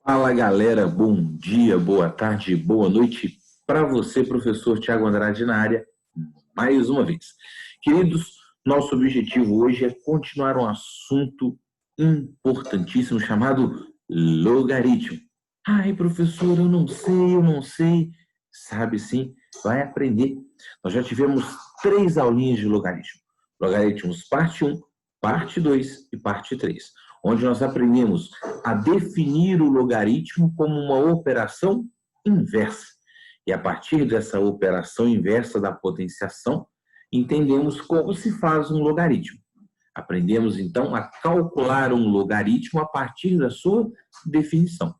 Fala galera, bom dia, boa tarde, boa noite para você, professor Tiago Andrade na área, mais uma vez. Queridos, nosso objetivo hoje é continuar um assunto importantíssimo chamado logaritmo. Ai, professor, eu não sei. Sabe sim, vai aprender. Nós já tivemos 3 aulinhas de logaritmo. Logaritmos parte 1, parte 2 e parte 3, onde nós aprendemos a definir o logaritmo como uma operação inversa. E a partir dessa operação inversa da potenciação, entendemos como se faz um logaritmo. Aprendemos, então, a calcular um logaritmo a partir da sua definição.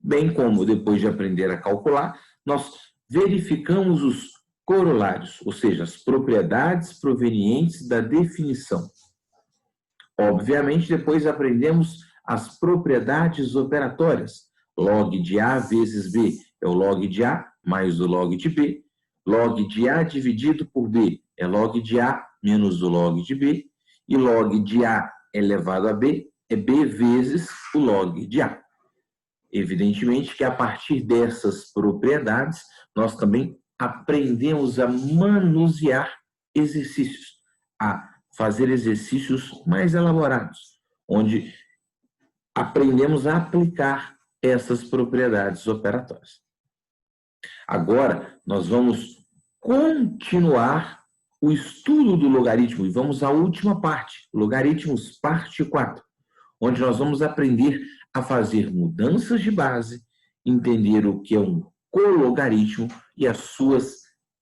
Bem como, depois de aprender a calcular, nós verificamos os corolários, ou seja, as propriedades provenientes da definição. Obviamente, depois aprendemos as propriedades operatórias. Log de A vezes B é o log de A mais o log de B. Log de A dividido por B é log de A menos o log de B. E log de A elevado a B é B vezes o log de A. Evidentemente que a partir dessas propriedades, nós também aprendemos a manusear exercícios, a fazer exercícios mais elaborados, onde aprendemos a aplicar essas propriedades operatórias. Agora, nós vamos continuar o estudo do logaritmo e vamos à última parte, logaritmos parte 4, onde nós vamos aprender a fazer mudanças de base, entender o que é um cologaritmo e as suas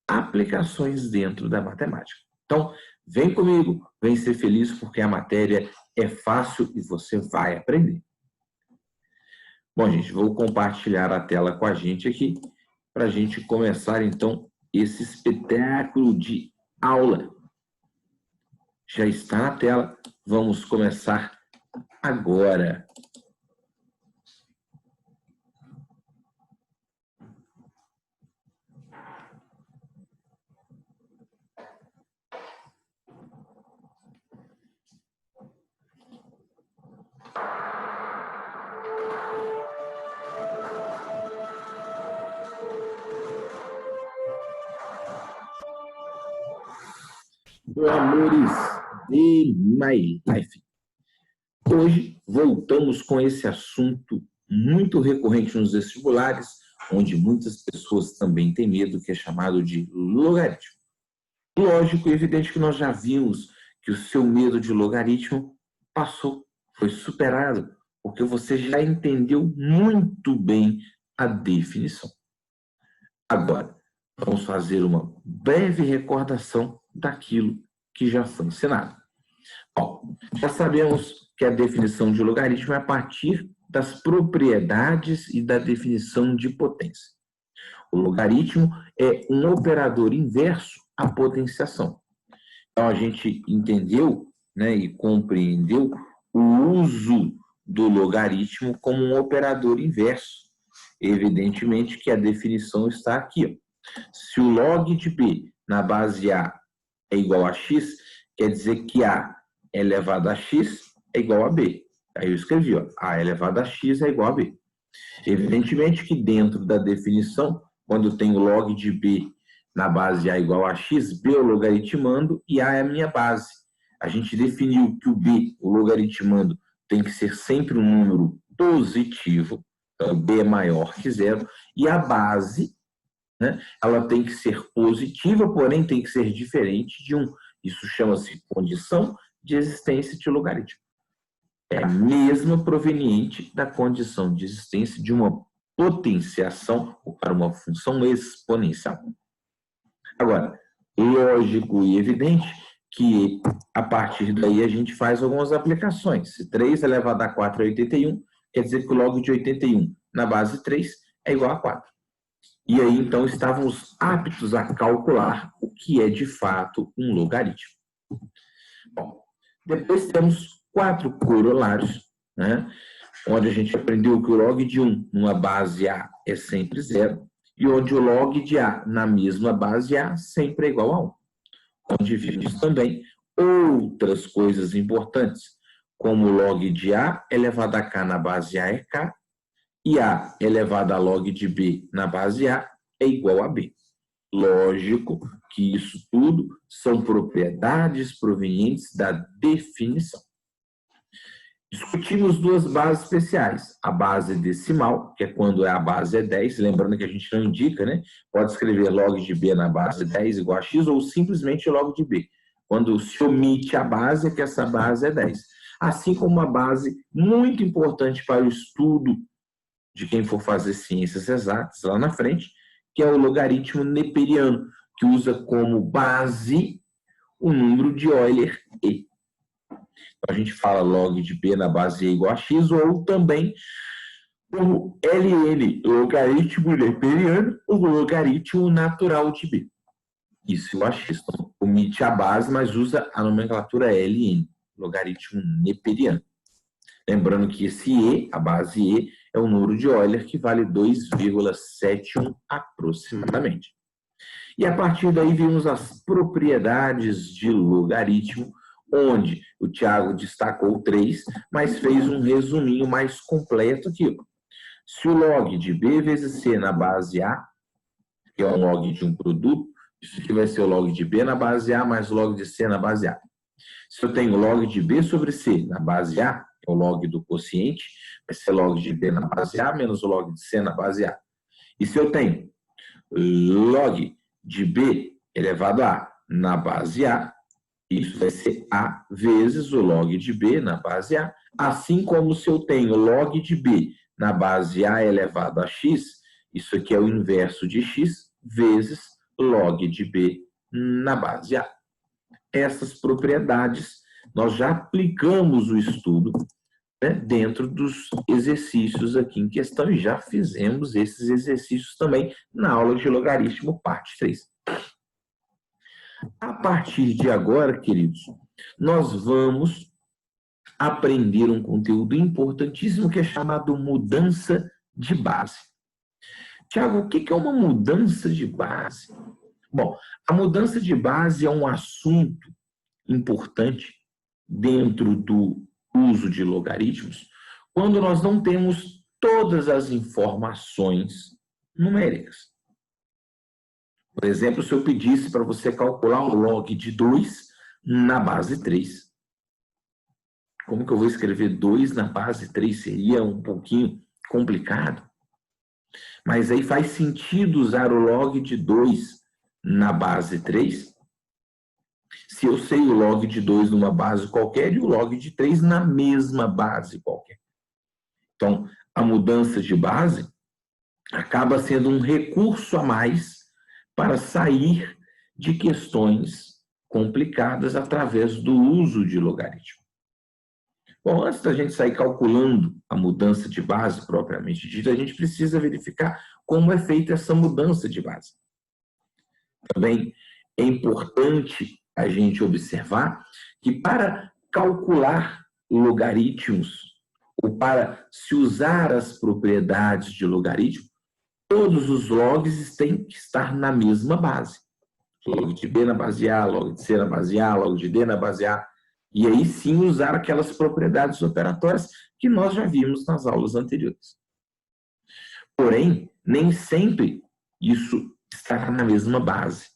aplicações dentro da matemática. Então, vem comigo, vem ser feliz, porque a matéria é fácil e você vai aprender. Bom, gente, vou compartilhar a tela com a gente aqui, para a gente começar, então, esse espetáculo de aula. Já está na tela, vamos começar agora. Amores de My Life. Hoje voltamos com esse assunto muito recorrente nos vestibulares, onde muitas pessoas também têm medo, que é chamado de logaritmo. Lógico e evidente que nós já vimos que o seu medo de logaritmo passou, foi superado, porque você já entendeu muito bem a definição. Agora, vamos fazer uma breve recordação daquilo que já foi ensinado. Bom, já sabemos que a definição de logaritmo é a partir das propriedades e da definição de potência. O logaritmo é um operador inverso à potenciação. Então, a gente entendeu, né, e compreendeu o uso do logaritmo como um operador inverso. Evidentemente que a definição está aqui, ó. Se o log de B na base A é igual a x, quer dizer que A elevado a x é igual a B. Aí eu escrevi, ó, A elevado a x é igual a B. Evidentemente que dentro da definição, quando tem o log de B na base A igual a x, B eu logaritmando e A é a minha base. A gente definiu que o B, o logaritmando, tem que ser sempre um número positivo, então B é maior que zero, e a base, né, ela tem que ser positiva, porém tem que ser diferente de 1. Isso chama-se condição de existência de logaritmo. É a mesma proveniente da condição de existência de uma potenciação para uma função exponencial. Agora, lógico e evidente que a partir daí a gente faz algumas aplicações. Se 3 elevado a 4 é 81, quer dizer que o log de 81 na base 3 é igual a 4. E aí, então, estávamos aptos a calcular o que é, de fato, um logaritmo. Bom, depois temos 4 corolários, né, onde a gente aprendeu que o log de 1 numa base A é sempre 0, e onde o log de A na mesma base A sempre é igual a 1. Onde vimos também outras coisas importantes, como o log de A elevado a K na base A é K, e A elevado a log de B na base A é igual a B. Lógico que isso tudo são propriedades provenientes da definição. Discutimos duas bases especiais. A base decimal, que é quando a base é 10, lembrando que a gente não indica, né? Pode escrever log de B na base 10 igual a x ou simplesmente log de B. Quando se omite a base, é que essa base é 10. Assim como uma base muito importante para o estudo de quem for fazer ciências exatas lá na frente, que é o logaritmo neperiano, que usa como base o número de Euler E. Então, a gente fala log de B na base E igual a x, ou também como LN, logaritmo neperiano, ou logaritmo natural de B. Isso igual a x. Então, omite a base, mas usa a nomenclatura LN, logaritmo neperiano. Lembrando que esse E, a base E, é o número de Euler, que vale 2,71 aproximadamente. E a partir daí vimos as propriedades de logaritmo, onde o Thiago destacou 3, mas fez um resuminho mais completo aqui. Se o log de B vezes C na base A, que é um log de um produto, isso aqui vai ser o log de B na base A mais o log de C na base A. Se eu tenho log de B sobre C na base A, que é o log do quociente, vai ser log de B na base A menos o log de C na base A. E se eu tenho log de B elevado a na base A, isso vai ser A vezes o log de B na base A, assim como se eu tenho log de B na base A elevado a x, isso aqui é o inverso de x, vezes log de B na base A. Essas propriedades, nós já aplicamos o estudo, né, dentro dos exercícios aqui em questão, e já fizemos esses exercícios também na aula de logaritmo, parte 3. A partir de agora, queridos, nós vamos aprender um conteúdo importantíssimo que é chamado mudança de base. Tiago, o que é uma mudança de base? Bom, a mudança de base é um assunto importante dentro do uso de logaritmos quando nós não temos todas as informações numéricas. Por exemplo, se eu pedisse para você calcular o log de 2 na base 3. Como que eu vou escrever 2 na base 3? Seria um pouquinho complicado. Mas aí faz sentido usar o log de 2 na base 3? Se eu sei o log de 2 numa base qualquer e o log de 3 na mesma base qualquer. Então, a mudança de base acaba sendo um recurso a mais para sair de questões complicadas através do uso de logaritmo. Bom, antes da gente sair calculando a mudança de base propriamente dita, a gente precisa verificar como é feita essa mudança de base. Também é importante a gente observar que para calcular logaritmos ou para se usar as propriedades de logaritmo, todos os logs têm que estar na mesma base. Log de B na base A, log de C na base A, log de D na base A. E aí sim usar aquelas propriedades operatórias que nós já vimos nas aulas anteriores. Porém, nem sempre isso está na mesma base.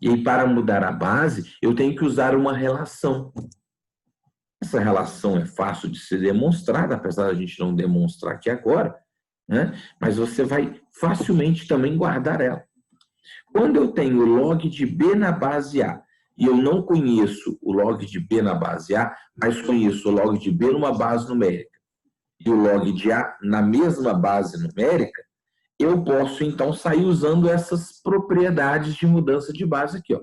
E aí, para mudar a base, eu tenho que usar uma relação. Essa relação é fácil de ser demonstrada, apesar da gente não demonstrar aqui agora, né? Mas você vai facilmente também guardar ela. Quando eu tenho log de B na base A, e eu não conheço o log de B na base A, mas conheço o log de B numa base numérica, e o log de A na mesma base numérica, eu posso, então, sair usando essas propriedades de mudança de base aqui, ó.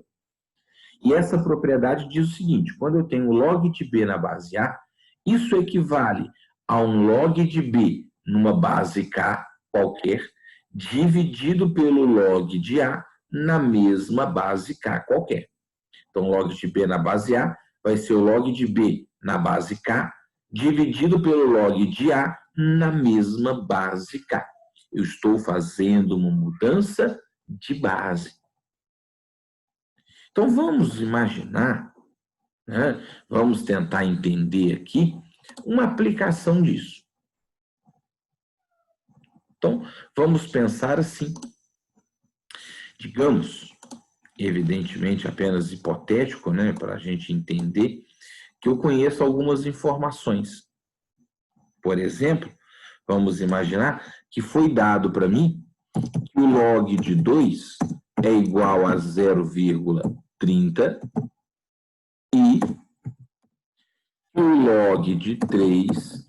E essa propriedade diz o seguinte: quando eu tenho log de B na base A, isso equivale a um log de B numa base K qualquer, dividido pelo log de A na mesma base K qualquer. Então, log de B na base A vai ser o log de B na base K, dividido pelo log de A na mesma base K. Eu estou fazendo uma mudança de base. Então, vamos imaginar, né? Vamos tentar entender aqui uma aplicação disso. Então, vamos pensar assim. Digamos, evidentemente apenas hipotético, né, para a gente entender, que eu conheço algumas informações. Por exemplo, vamos imaginar que foi dado para mim que o log de 2 é igual a 0,30 e o log de 3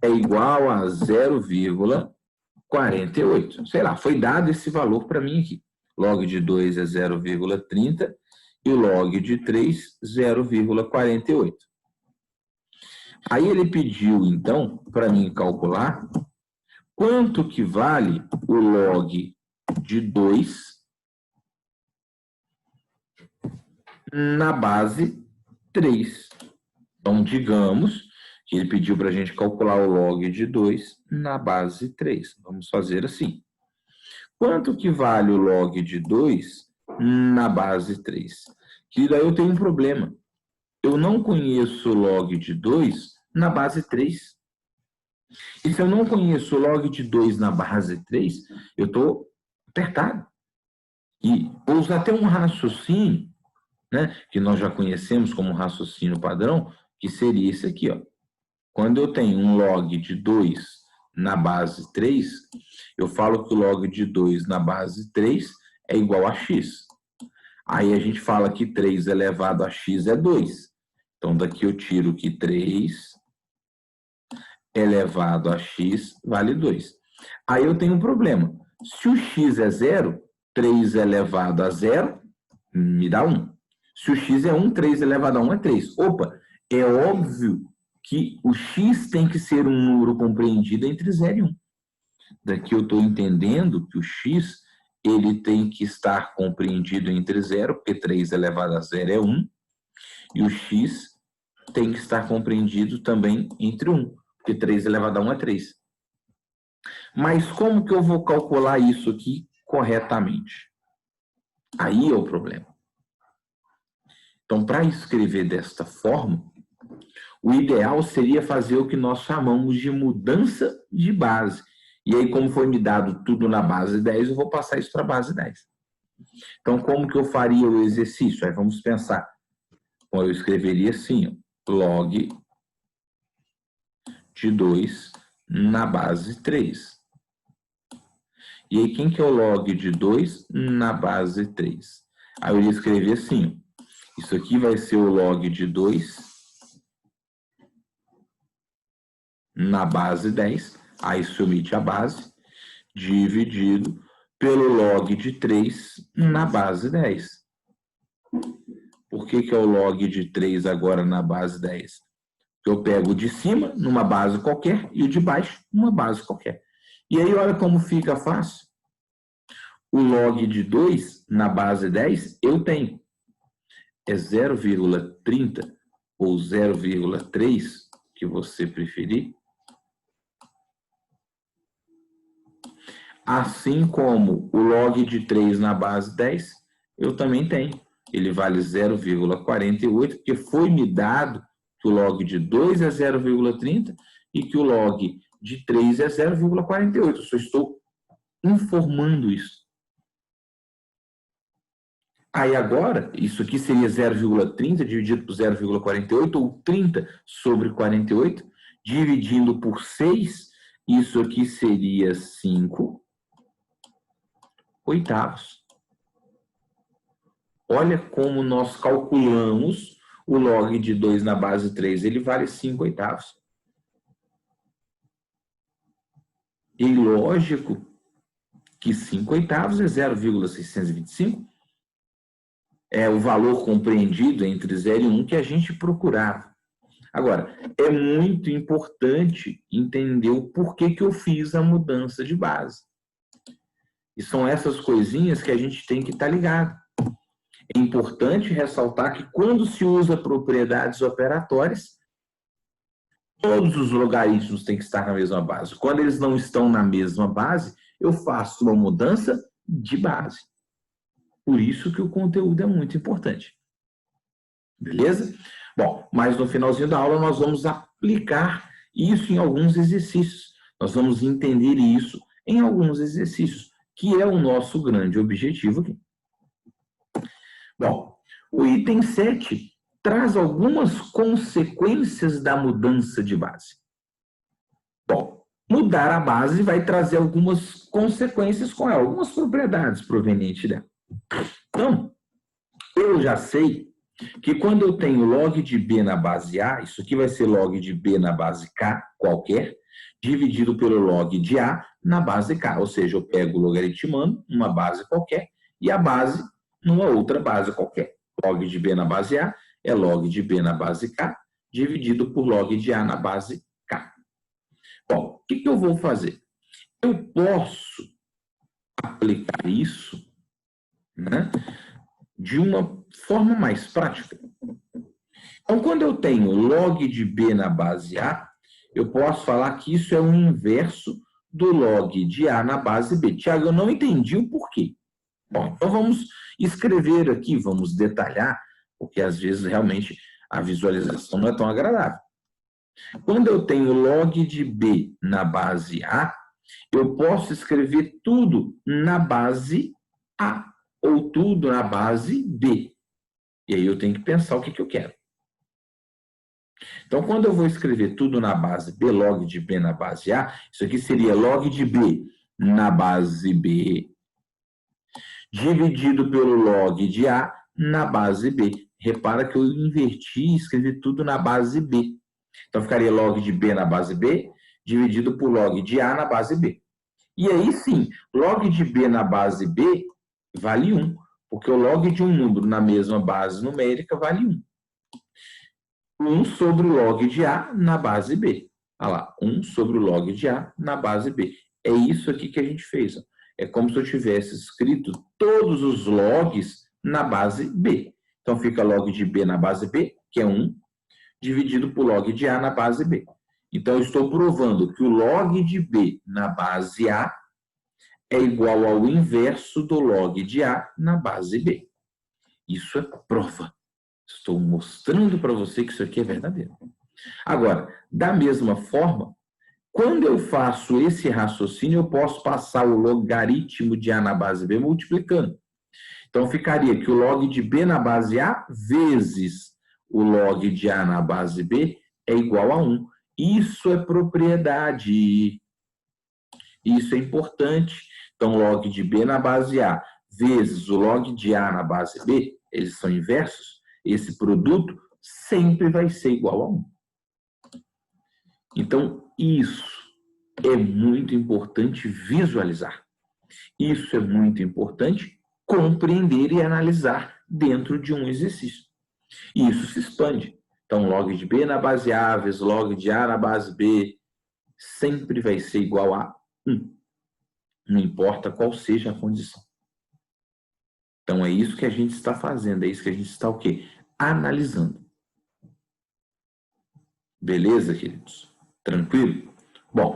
é igual a 0,48. Sei lá, foi dado esse valor para mim aqui. Log de 2 é 0,30 e o log de 3, 0,48. Aí ele pediu, então, para mim calcular quanto que vale o log de 2 na base 3. Então, digamos que ele pediu para a gente calcular o log de 2 na base 3. Vamos fazer assim. Quanto que vale o log de 2 na base 3? Que daí eu tenho um problema. Eu não conheço o log de 2 na base 3. E se eu não conheço o log de 2 na base 3, eu estou apertado. E vou usar até um raciocínio, né, que nós já conhecemos como raciocínio padrão, que seria esse aqui, ó. Quando eu tenho um log de 2 na base 3, eu falo que o log de 2 na base 3 é igual a x. Aí a gente fala que 3 elevado a x é 2. Então, daqui eu tiro que 3 elevado a x vale 2. Aí eu tenho um problema. Se o x é 0, 3 elevado a 0 me dá 1. Se o x é 1, 3 elevado a 1 é 3. Opa, é óbvio que o x tem que ser um número compreendido entre 0 e 1. Daqui eu estou entendendo que o x ele tem que estar compreendido entre 0, porque 3 elevado a 0 é 1, e o x tem que estar compreendido também entre 1, porque 3 elevado a 1 é 3. Mas como que eu vou calcular isso aqui corretamente? Aí é o problema. Então, para escrever desta forma, o ideal seria fazer o que nós chamamos de mudança de base. E aí, como foi me dado tudo na base 10, eu vou passar isso para a base 10. Então, como que eu faria o exercício? Aí vamos pensar. Bom, eu escreveria assim, ó, log de 2 na base 3. E aí, quem que é o log de 2 na base 3? Aí eu ia escrever assim, ó, isso aqui vai ser o log de 2 na base 10, aí se omite a base, dividido pelo log de 3 na base 10. Por que que é o log de 3 agora na base 10? Eu pego o de cima, numa base qualquer, e o de baixo, numa base qualquer. E aí, olha como fica fácil. O log de 2 na base 10, eu tenho. É 0,30 ou 0,3, que você preferir. Assim como o log de 3 na base 10, eu também tenho. Ele vale 0,48, porque foi me dado que o log de 2 é 0,30 e que o log de 3 é 0,48. Eu só estou informando isso. Aí agora, isso aqui seria 0,30 dividido por 0,48, ou 30 sobre 48, dividindo por 6, isso aqui seria 5 oitavos. Olha como nós calculamos o log de 2 na base 3, ele vale 5 oitavos. E lógico que 5 oitavos é 0,625. É o valor compreendido entre 0 e 1 que a gente procurava. Agora, é muito importante entender o porquê que eu fiz a mudança de base. E são essas coisinhas que a gente tem que estar ligado. É importante ressaltar que quando se usa propriedades operatórias, todos os logaritmos têm que estar na mesma base. Quando eles não estão na mesma base, eu faço uma mudança de base. Por isso que o conteúdo é muito importante. Beleza? Bom, mas no finalzinho da aula nós vamos aplicar isso em alguns exercícios. Nós vamos entender isso em alguns exercícios, que é o nosso grande objetivo aqui. Bom, o item 7 traz algumas consequências da mudança de base. Bom, mudar a base vai trazer algumas consequências com ela, algumas propriedades provenientes dela. Então, eu já sei que quando eu tenho log de B na base A, isso aqui vai ser log de B na base K qualquer, dividido pelo log de A na base K. Ou seja, eu pego o logaritmando, uma base qualquer, e a base numa outra base qualquer. Log de B na base A é log de B na base K, dividido por log de A na base K. Bom, o que eu vou fazer? Eu posso aplicar isso, né, de uma forma mais prática. Então, quando eu tenho log de B na base A, eu posso falar que isso é o inverso do log de A na base B. Tiago, eu não entendi o porquê. Bom, então vamos escrever aqui, vamos detalhar, porque às vezes realmente a visualização não é tão agradável. Quando eu tenho log de B na base A, eu posso escrever tudo na base A ou tudo na base B. E aí eu tenho que pensar o que eu quero. Então, quando eu vou escrever tudo na base B, log de B na base A, isso aqui seria log de B na base B, dividido pelo log de A na base B. Repara que eu inverti e escrevi tudo na base B. Então, ficaria log de B na base B, dividido por log de A na base B. E aí, sim, log de B na base B vale 1, porque o log de um número na mesma base numérica vale 1. 1 sobre o log de A na base B. Olha lá, 1 sobre o log de A na base B. É isso aqui que a gente fez. Ó. É como se eu tivesse escrito todos os logs na base B. Então, fica log de B na base B, que é 1, dividido por log de A na base B. Então, eu estou provando que o log de B na base A é igual ao inverso do log de A na base B. Isso é prova. Estou mostrando para você que isso aqui é verdadeiro. Agora, da mesma forma, quando eu faço esse raciocínio, eu posso passar o logaritmo de A na base B multiplicando. Então, ficaria que o log de B na base A vezes o log de A na base B é igual a 1. Isso é propriedade. Isso é importante. Então, log de B na base A vezes o log de A na base B, eles são inversos, esse produto sempre vai ser igual a 1. Então, isso é muito importante visualizar. Isso é muito importante compreender e analisar dentro de um exercício. E isso se expande. Então, log de B na base A vezes log de A na base B sempre vai ser igual a 1. Não importa qual seja a condição. Então, é isso que a gente está fazendo. É isso que a gente está o quê? Analisando. Beleza, queridos? Tranquilo? Bom,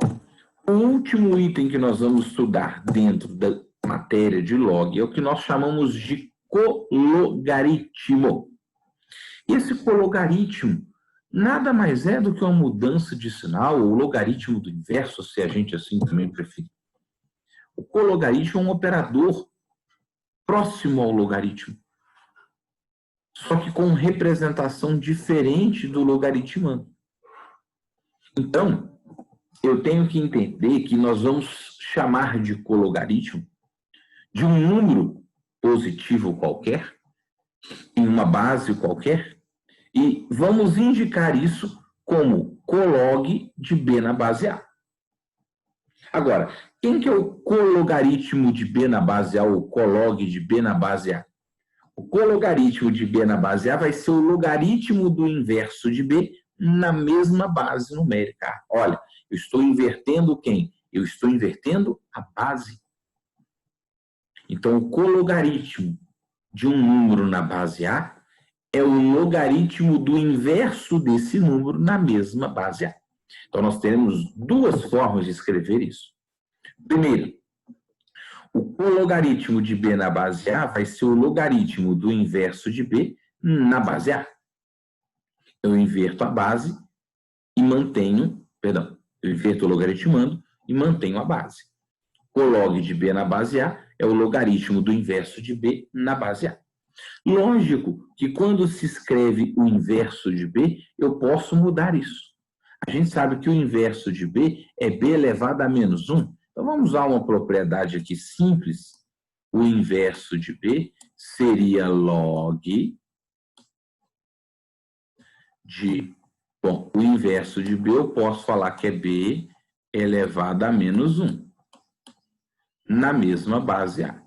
o último item que nós vamos estudar dentro da matéria de log é o que nós chamamos de cologaritmo. Esse cologaritmo nada mais é do que uma mudança de sinal, ou logaritmo do inverso, se a gente assim também preferir. O cologaritmo é um operador próximo ao logaritmo, só que com representação diferente do logaritmando. Então, eu tenho que entender que nós vamos chamar de cologaritmo de um número positivo qualquer, em uma base qualquer, e vamos indicar isso como colog de B na base A. Agora, quem que é o cologaritmo de B na base A ou colog de B na base A? O cologaritmo de B na base A vai ser o logaritmo do inverso de B na mesma base numérica. Olha, eu estou invertendo quem? Eu estou invertendo a base. Então, o cologaritmo de um número na base A é o logaritmo do inverso desse número na mesma base A. Então, nós temos duas formas de escrever isso. Primeiro, o cologaritmo de B na base A vai ser o logaritmo do inverso de B na base A. Eu inverto a base e mantenho, eu inverto o logaritmando e mantenho a base. O log de B na base A é o logaritmo do inverso de B na base A. Lógico que quando se escreve o inverso de B, eu posso mudar isso. A gente sabe que o inverso de B é B elevado a menos 1. Então, vamos usar uma propriedade aqui simples. O inverso de B seria log de... Bom, o inverso de B eu posso falar que é B elevado a menos 1. Na mesma base A.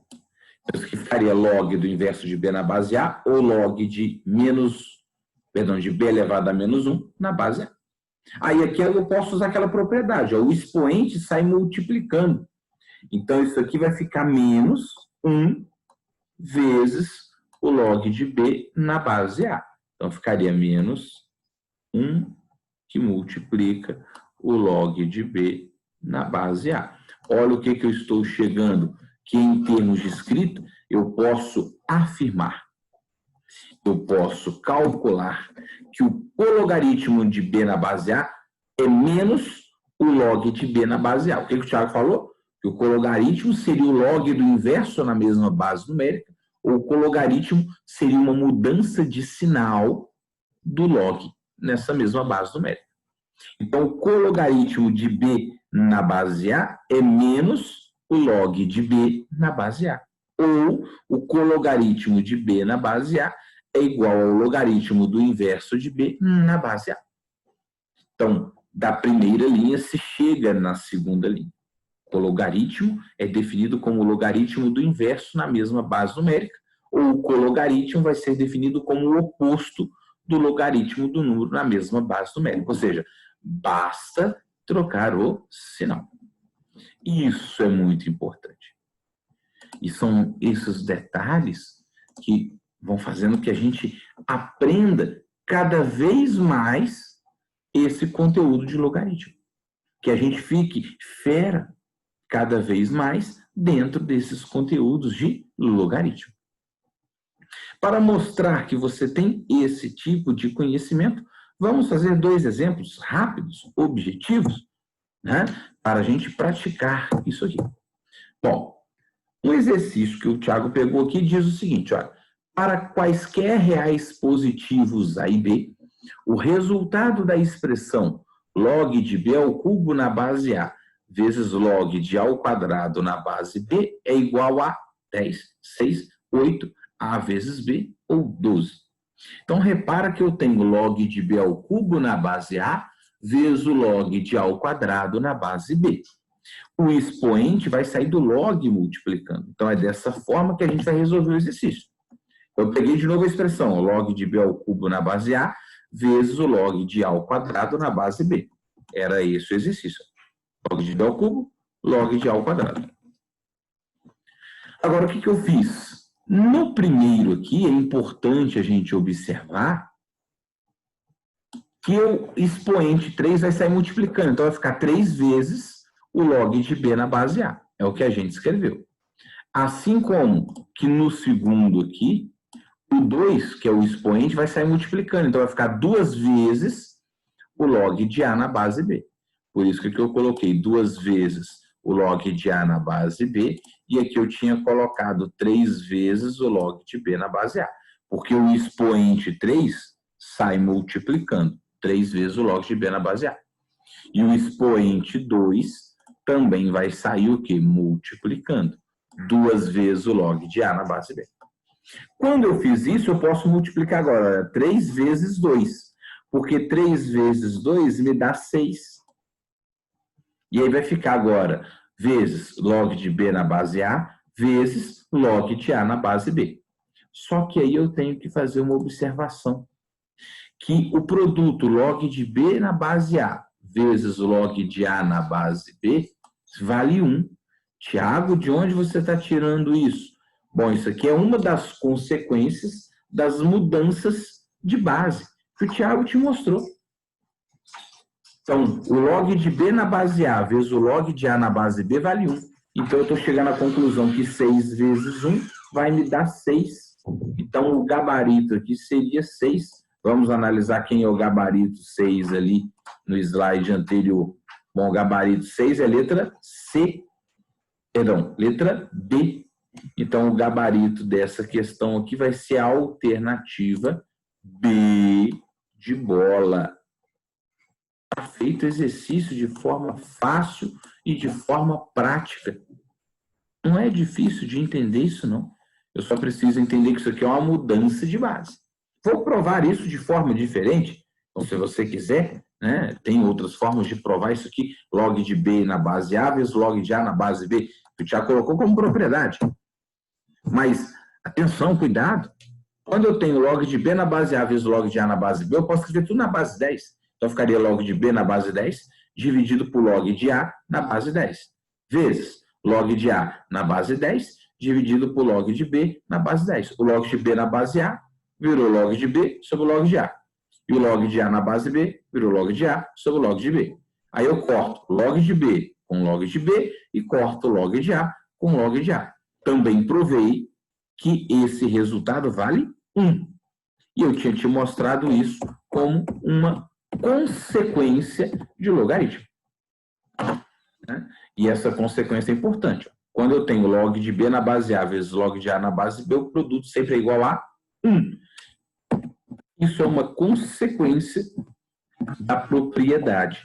Então, isso que ficaria log do inverso de B na base A ou log de de B elevado a menos 1 na base A. Aí aqui eu posso usar aquela propriedade, ó, o expoente sai multiplicando. Então, isso aqui vai ficar menos 1 vezes o log de B na base A. Então, ficaria menos 1 que multiplica o log de B na base A. Olha o que eu estou chegando, que em termos de escrita, eu posso afirmar, eu posso calcular que o cologaritmo de B na base A é menos o log de B na base A. O que o Thiago falou? Que o cologaritmo seria o log do inverso na mesma base numérica, ou o cologaritmo seria uma mudança de sinal do log nessa mesma base numérica. Então, o cologaritmo de B na base A é menos o log de B na base A. Ou o cologaritmo de B na base A é igual ao logaritmo do inverso de B na base A. Então, da primeira linha se chega na segunda linha. O logaritmo é definido como o logaritmo do inverso na mesma base numérica, ou o cologaritmo vai ser definido como o oposto do logaritmo do número na mesma base numérica. Ou seja, basta trocar o sinal. Isso é muito importante. E são esses detalhes que vão fazendo que a gente aprenda cada vez mais esse conteúdo de logaritmo. Que a gente fique fera cada vez mais dentro desses conteúdos de logaritmo. Para mostrar que você tem esse tipo de conhecimento, vamos fazer 2 exemplos rápidos, objetivos, né, para a gente praticar isso aqui. Bom, um exercício que o Thiago pegou aqui diz o seguinte, olha, para quaisquer reais positivos A e B, o resultado da expressão log de B ao cubo na base A vezes log de A ao quadrado na base B é igual a 10, 6, 8, A vezes B ou 12. Então, repara que eu tenho log de B ao cubo na base A vezes o log de A ao quadrado na base B. O expoente vai sair do log multiplicando. Então, é dessa forma que a gente vai resolver o exercício. Eu peguei de novo a expressão, log de B ao cubo na base A vezes o log de A ao quadrado na base B. Era esse o exercício. Log de B ao cubo, log de A ao quadrado. Agora, o que eu fiz? No primeiro aqui, é importante a gente observar que o expoente 3 vai sair multiplicando. Então, vai ficar 3 vezes o log de B na base A. É o que a gente escreveu. Assim como que no segundo aqui, o 2, que é o expoente, vai sair multiplicando. Então, vai ficar 2 vezes o log de A na base B. Por isso que eu coloquei 2 vezes o log de A na base B, e aqui eu tinha colocado 3 vezes o log de B na base A. Porque o expoente 3 sai multiplicando 3 vezes o log de B na base A. E o expoente 2 também vai sair o quê? Multiplicando 2 vezes o log de A na base B. Quando eu fiz isso, eu posso multiplicar agora 3 vezes 2. Porque 3 vezes 2 me dá 6. E aí vai ficar agora vezes log de B na base A vezes log de A na base B. Só que aí eu tenho que fazer uma observação. Que o produto log de B na base A vezes log de A na base B vale 1. Tiago, de onde você está tirando isso? Bom, isso aqui é uma das consequências das mudanças de base que o Tiago te mostrou. Então, o log de B na base A vezes o log de A na base B vale 1. Então, eu estou chegando à conclusão que 6 vezes 1 vai me dar 6. Então, o gabarito aqui seria 6. Vamos analisar quem é o gabarito 6 ali no slide anterior. Bom, o gabarito 6 é a letra C. Perdão, letra D. Então, o gabarito dessa questão aqui vai ser a alternativa B de bola. Está feito exercício de forma fácil e de forma prática. Não é difícil de entender isso, não. Eu só preciso entender que isso aqui é uma mudança de base. Vou provar isso de forma diferente. Então, se você quiser, né, tem outras formas de provar isso aqui. Log de B na base A vezes log de A na base B. Tu já colocou como propriedade. Mas, atenção, cuidado. Quando eu tenho log de B na base A vezes log de A na base B, eu posso escrever tudo na base 10. Então, ficaria log de B na base 10, dividido por log de A na base 10. Vezes log de A na base 10, dividido por log de B na base 10. O log de B na base A virou log de B sobre o log de A. E o log de A na base B virou log de A sobre o log de B. Aí eu corto log de B com log de B e corto log de A com log de A. Também provei que esse resultado vale 1. E eu tinha te mostrado isso como uma consequência de logaritmo. E essa consequência é importante. Quando eu tenho log de B na base A vezes log de A na base B, o produto sempre é igual a 1. Isso é uma consequência da propriedade.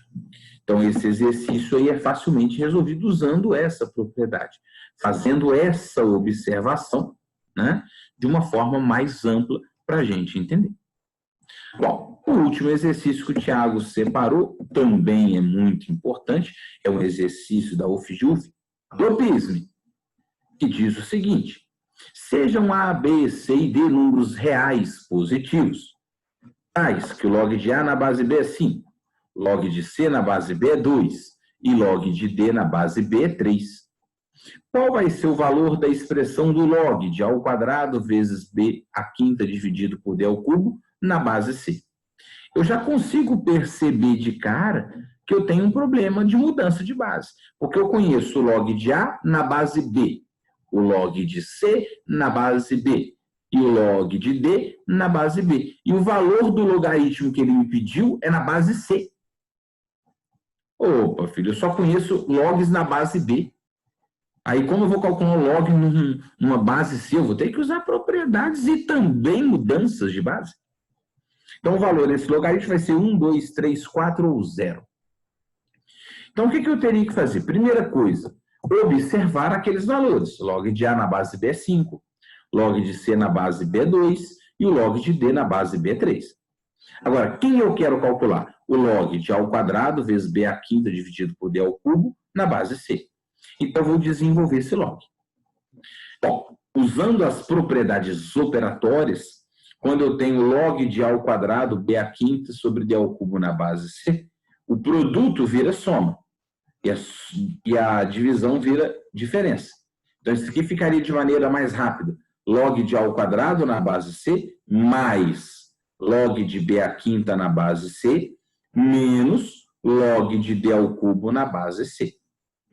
Então, esse exercício aí é facilmente resolvido usando essa propriedade, fazendo essa observação, né, de uma forma mais ampla para a gente entender. Bom, o último exercício que o Thiago separou também é muito importante, é um exercício da UFJUF, do PISME, que diz o seguinte: sejam A, B, C e D números reais positivos, tais que o log de A na base B é 5, log de C na base B é 2 e log de D na base B é 3. Qual vai ser o valor da expressão do log de A ao quadrado vezes B à quinta dividido por D ao cubo na base C? Eu já consigo perceber de cara que eu tenho um problema de mudança de base, porque eu conheço o log de A na base B, o log de C na base B e o log de D na base B. E o valor do logaritmo que ele me pediu é na base C. Opa, filho, eu só conheço logs na base B. Aí, como eu vou calcular o log numa base C, eu vou ter que usar propriedades e também mudanças de base. Então, o valor desse logaritmo vai ser 1, 2, 3, 4 ou 0. Então, o que eu teria que fazer? Primeira coisa, observar aqueles valores. Log de A na base B é 5, log de C na base B é 2 e o log de D na base B é 3. Agora, quem eu quero calcular? O log de A ao quadrado vezes B à quinta dividido por D ao cubo na base C. Então, eu vou desenvolver esse log. Bom, usando as propriedades operatórias, quando eu tenho log de A ao quadrado, B à quinta sobre D ao cubo na base C, o produto vira soma. E a divisão vira diferença. Então, isso aqui ficaria de maneira mais rápida. Log de A ao quadrado na base C, mais log de B à quinta na base C, menos log de D ao cubo na base C.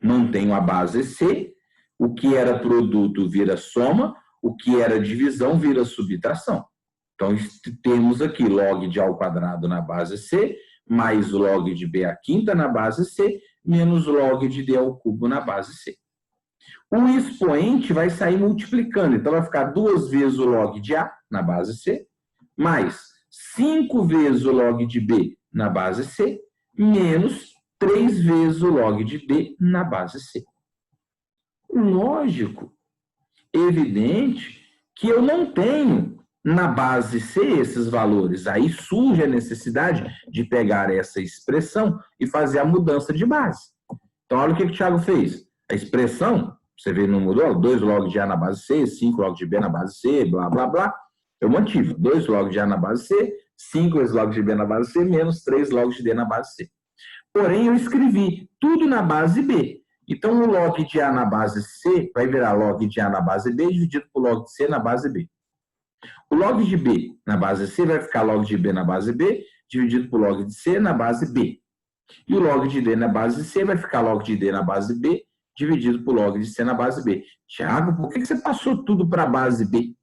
Mantenho a base C, o que era produto vira soma, o que era divisão vira subtração. Então, temos aqui log de A ao quadrado na base C, mais log de B à quinta na base C, menos log de D ao cubo na base C. O expoente vai sair multiplicando, então vai ficar 2 vezes o log de A na base C, mais 5 vezes o log de B na base C, menos 3 vezes o log de D na base C. Lógico, evidente que eu não tenho na base C esses valores. Aí surge a necessidade de pegar essa expressão e fazer a mudança de base. Então, olha o que o Thiago fez. A expressão, você vê, não mudou? 2 log de A na base C, 5 log de B na base C, blá, blá, blá. Eu mantive 2 log de A na base C, 5 log de B na base C, menos 3 log de D na base C. Porém, eu escrevi tudo na base B. Então, o log de A na base C vai virar log de A na base B dividido por log de C na base B. O log de B na base C vai ficar log de B na base B dividido por log de C na base B. E o log de D na base C vai ficar log de D na base B dividido por log de C na base B. Thiago, por que você passou tudo para a base B?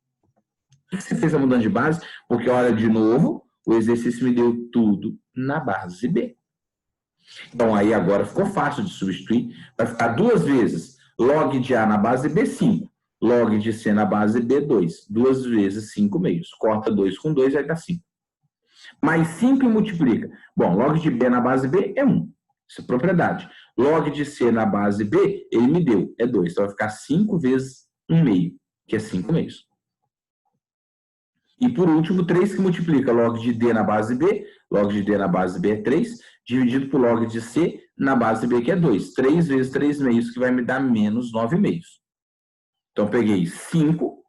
Por que você fez a mudança de base? Porque, olha, de novo, o exercício me deu tudo na base B. Então, aí agora ficou fácil de substituir. Vai ficar 2 vezes Log de A na base B, 5. Log de C na base B, 2. 2 vezes 5 meios. Corta 2 com 2, vai dar 5. Mais 5 e multiplica. Bom, log de B na base B é 1. Isso é propriedade. Log de C na base B, ele me deu, é 2. Então vai ficar 5 vezes 1 meio, que é 5 meios. E por último, 3 que multiplica log de D na base B. Log de D na base B é 3, dividido por log de C na base B, que é 2. 3 vezes 3 meios, que vai me dar menos 9 meios. Então, peguei 5,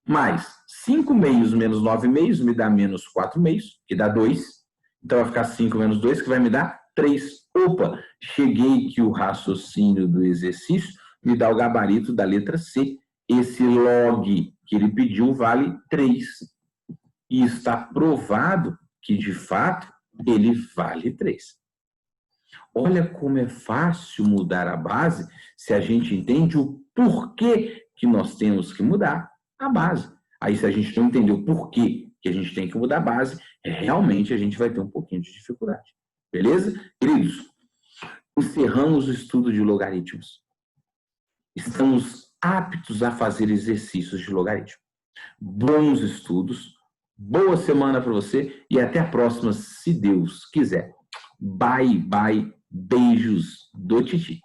mais 5 meios menos 9 meios, me dá menos 4 meios, que dá 2. Então, vai ficar 5 menos 2, que vai me dar 3. Opa, cheguei que o raciocínio do exercício me dá o gabarito da letra C. Esse log que ele pediu vale 3. E está provado que, de fato, ele vale 3. Olha como é fácil mudar a base se a gente entende o porquê que nós temos que mudar a base. Aí, se a gente não entender o porquê que a gente tem que mudar a base, realmente a gente vai ter um pouquinho de dificuldade. Beleza? Queridos, encerramos o estudo de logaritmos. Estamos aptos a fazer exercícios de logaritmo. Bons estudos, boa semana para você e até a próxima, se Deus quiser. Bye, bye, beijos do Titi.